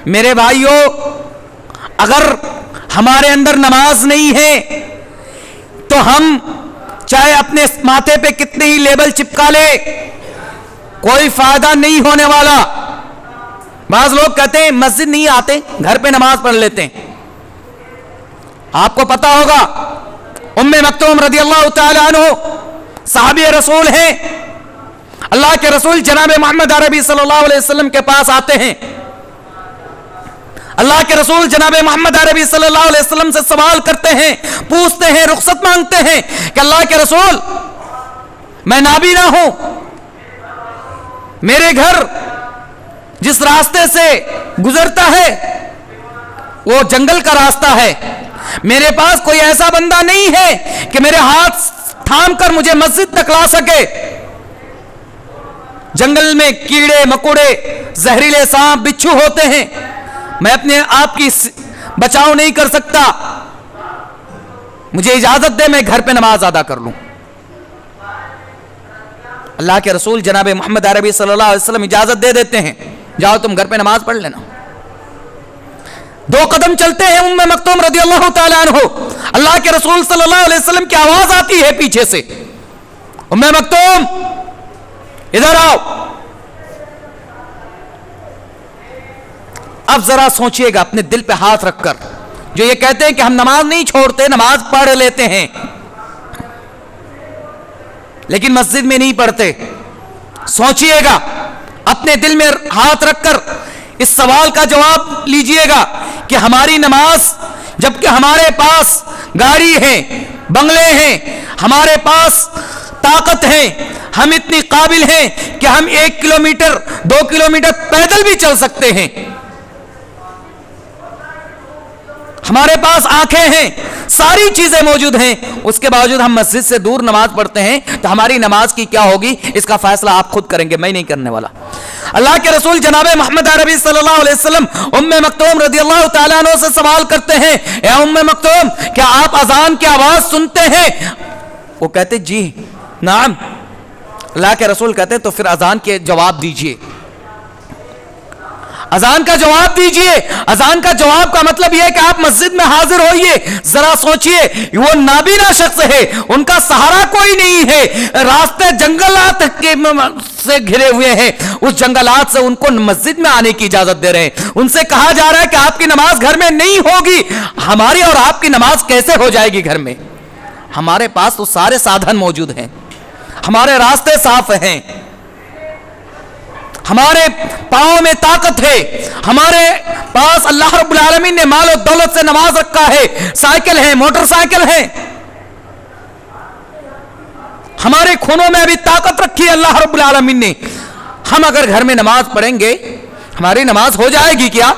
میرے بھائیوں، اگر ہمارے اندر نماز نہیں ہے تو ہم چاہے اپنے ماتھے پہ کتنے ہی لیبل چپکا لے، کوئی فائدہ نہیں ہونے والا۔ بعض لوگ کہتے ہیں مسجد نہیں آتے، گھر پہ نماز پڑھ لیتے ہیں۔ آپ کو پتا ہوگا ام مکتوم رضی اللہ تعالی عنہ صحابی رسول ہیں، اللہ کے رسول جناب محمد عربی صلی اللہ علیہ وسلم کے پاس آتے ہیں، اللہ کے رسول جناب محمد عربی صلی اللہ علیہ وسلم سے سوال کرتے ہیں، پوچھتے ہیں، رخصت مانگتے ہیں کہ اللہ کے رسول، میں نابینا ہوں، میرے گھر جس راستے سے گزرتا ہے وہ جنگل کا راستہ ہے، میرے پاس کوئی ایسا بندہ نہیں ہے کہ میرے ہاتھ تھام کر مجھے مسجد تک لا سکے، جنگل میں کیڑے مکوڑے زہریلے سانپ بچھو ہوتے ہیں، میں اپنے آپ کی बचाव नहीं कर सकता, मुझे इजाजत दे मैं घर पे नमाज अदा कर लूं। अल्लाह के रसूल जनाब मोहम्मद अरबी सल्लल्लाहु अलैहि वसल्लम इजाजत दे देते हैं, जाओ तुम घर पे नमाज पढ़ लेना। 2 कदम चलते हैं उम्मे मक्तूम रदियल्लाहु ताला अन्हु, अल्लाह के रसूल सल्लल्लाहु अलैहि वसल्लम की आवाज आती है पीछे से, उम्मे मक्तूम इधर आओ। अब जरा सोचिएगा अपने दिल पे हाथ रखकर, जो ये कहते हैं कि हम नमाज नहीं छोड़ते, नमाज पढ़ लेते हैं लेकिन मस्जिद में नहीं पढ़ते, सोचिएगा अपने दिल में हाथ रखकर इस सवाल का जवाब लीजिएगा कि हमारी नमाज, जबकि हमारे पास गाड़ी है, बंगले हैं, हमारे पास ताकत है, हम इतनी काबिल हैं कि हम 1 किलोमीटर 2 किलोमीटर पैदल भी चल सकते हैं, हमारे पास आंखें हैं, सारी चीजें मौजूद हैं, उसके बावजूद हम मस्जिद से दूर नमाज पढ़ते हैं, तो हमारी नमाज की क्या होगी इसका फैसला आप खुद करेंगे, मैं नहीं करने वाला। अल्लाह के रसूल जनाबे मोहम्मद अरबी सल्लल्लाहु अलैहि वसल्लम उम्मे मक्तूम रदियल्लाहु ताला अन्हा से सवाल करते हैं, ए उम्मे मक्तूम क्या आप अजान की आवाज सुनते हैं? वो कहते जी नाम। अल्लाह के रसूल कहते तो फिर अजान के जवाब दीजिए, अजान का जवाब दीजिए। अजान का जवाब का मतलब यह है कि आप मस्जिद में हाजिर होइए। जरा सोचिए, वो नाबीना शख्स है, उनका सहारा कोई नहीं है, रास्ते जंगलात के से घिरे हुए हैं, उस जंगलात से उनको मस्जिद में आने की इजाजत दे रहे हैं, उनसे कहा जा रहा है कि आपकी नमाज घर में नहीं होगी। हमारी और आपकी नमाज कैसे हो जाएगी घर में? हमारे पास तो सारे साधन मौजूद हैं, हमारे रास्ते साफ हैं, हमारे पांव में ताकत है, हमारे पास अल्लाह रब्बुल आलमीन ने माल और दौलत से नवाज रखा है, साइकिल है, मोटरसाइकिल है, हमारे खूनों में अभी ताकत रखी है अल्लाह रब्बुल आलमीन ने। हम अगर घर में नमाज पढ़ेंगे हमारी नमाज हो जाएगी क्या?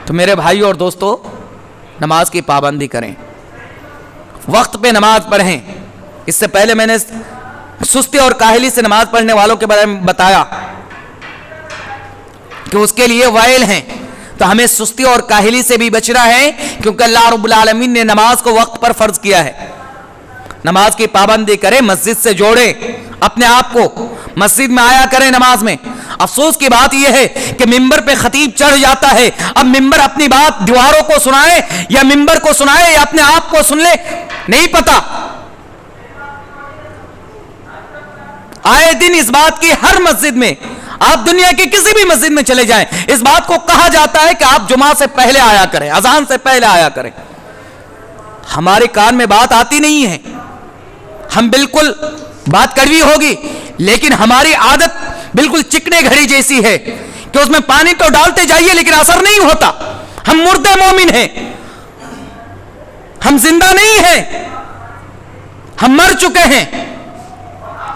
तो मेरे भाइयों और दोस्तों, नमाज की पाबंदी करें, वक्त पे नमाज पढ़ें। इससे पहले मैंने सुस्ती और काहली से नमाज पढ़ने वालों के बारे में बताया कि उसके लिए वाइल हैं, तो हमें सुस्ती और काहली से भी बचना है, क्योंकि अल्लाह रब्बुल आलमीन ने नमाज को वक्त पर फर्ज किया है। नमाज की पाबंदी करें, मस्जिद से जोड़ें, अपने आप को मस्जिद में आया करें नमाज में। अफसोस की बात यह है कि मिंबर पे खतीब चढ़ जाता है, अब मिंबर अपनी बात दीवारों को सुनाए या मिंबर को सुनाए या अपने आप को सुन ले, नहीं पता। आए दिन इस बात की हर मस्जिद में, आप दुनिया की किसी भी मस्जिद में चले जाएं, इस बात को कहा जाता है कि आप जुमा से पहले आया करें, अजान से पहले आया करें। हमारे कान में बात आती नहीं है, हम बिल्कुल, बात कड़वी होगी लेकिन हमारी आदत बिल्कुल चिकने घड़ी जैसी है कि उसमें पानी तो डालते जाइए लेकिन असर नहीं होता। हम मुर्दे मोमिन हैं, हम जिंदा नहीं हैं, हम मर चुके हैं,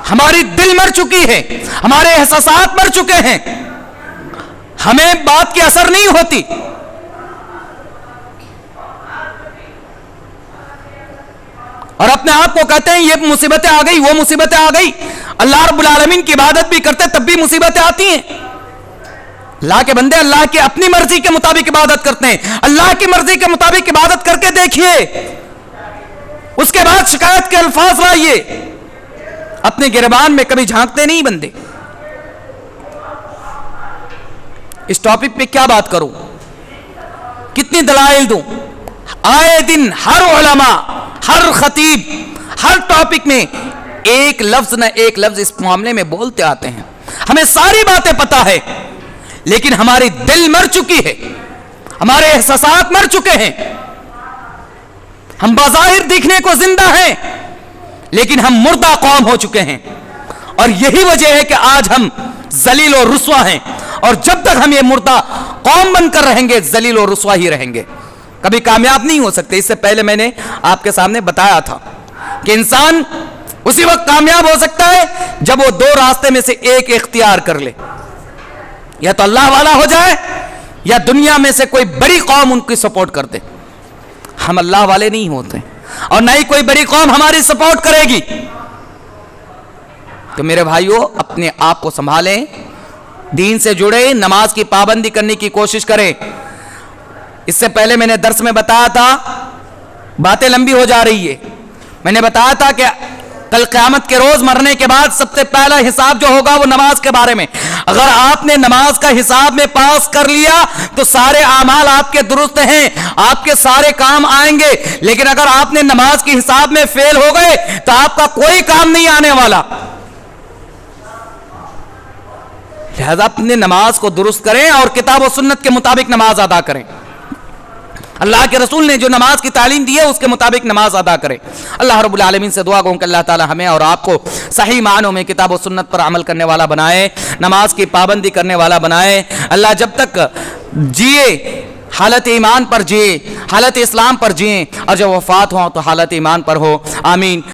हमारी दिल मर चुकी है, हमारे एहसासात मर चुके हैं, हमें बात की असर नहीं होती। और अपने आप को कहते हैं ये मुसीबतें आ गई, वो मुसीबतें आ गई। अल्लाह रब्बुल आलमीन की इबादत भी करते तब भी मुसीबतें आती हैं। अल्लाह के बंदे अल्लाह की अपनी मर्जी के मुताबिक इबादत करते हैं, अल्लाह की मर्जी के मुताबिक इबादत करके देखिए, उसके बाद शिकायत के अल्फाज लाइए। अपने गिरबान में कभी झांकते नहीं बंदे। इस टॉपिक पे क्या बात करूं, कितनी दलाइल दूं? आए दिन हर उलमा, हर खतीब, हर टॉपिक में एक लफ्ज न एक लफ्ज इस मामले में बोलते आते हैं। हमें सारी बातें पता है लेकिन हमारी दिल मर चुकी है, हमारे एहसासात मर चुके हैं। हम बाज़ाहिर दिखने को जिंदा हैं लेकिन हम मुर्दा कौम हो चुके हैं। और यही वजह है कि आज हम जलील और रुस्वा हैं, और जब तक हम ये मुर्दा कौम बनकर रहेंगे जलील और रुस्वा ही रहेंगे, कभी कामयाब नहीं हो सकते। इससे पहले मैंने आपके सामने बताया था कि इंसान उसी वक्त कामयाब हो सकता है जब वो 2 रास्ते में से एक इख्तियार कर ले, या तो अल्लाह वाला हो जाए या दुनिया में से कोई बड़ी कौम उनकी सपोर्ट कर दे। हम अल्लाह वाले नहीं होते और ना ही कोई बड़ी कौम हमारी सपोर्ट करेगी। तो मेरे भाइयों, अपने आप को संभालें, دین سے جڑے، نماز کی پابندی کرنے کی کوشش کریں۔ اس سے پہلے میں نے درس میں بتایا تھا، باتیں لمبی ہو جا رہی ہے، میں نے بتایا تھا کہ کل قیامت کے روز مرنے کے بعد سب سے پہلا حساب جو ہوگا وہ نماز کے بارے میں۔ اگر آپ نے نماز کا حساب میں پاس کر لیا تو سارے اعمال آپ کے درست ہیں، آپ کے سارے کام آئیں گے، لیکن اگر آپ نے نماز کے حساب میں فیل ہو گئے تو آپ کا کوئی کام نہیں آنے والا۔ لہذا اپنے نماز کو درست کریں اور کتاب و سنت کے مطابق نماز ادا کریں۔ اللہ کے رسول نے جو نماز کی تعلیم دی ہے اس کے مطابق نماز ادا کریں۔ اللہ رب العالمین سے دعا کروں کہ اللہ تعالی ہمیں اور آپ کو صحیح معنوں میں کتاب و سنت پر عمل کرنے والا بنائے، نماز کی پابندی کرنے والا بنائے۔ اللہ جب تک جیے حالت ایمان پر جیے، حالت اسلام پر جیے، اور جب وفات ہو تو حالت ایمان پر ہو۔ آمین۔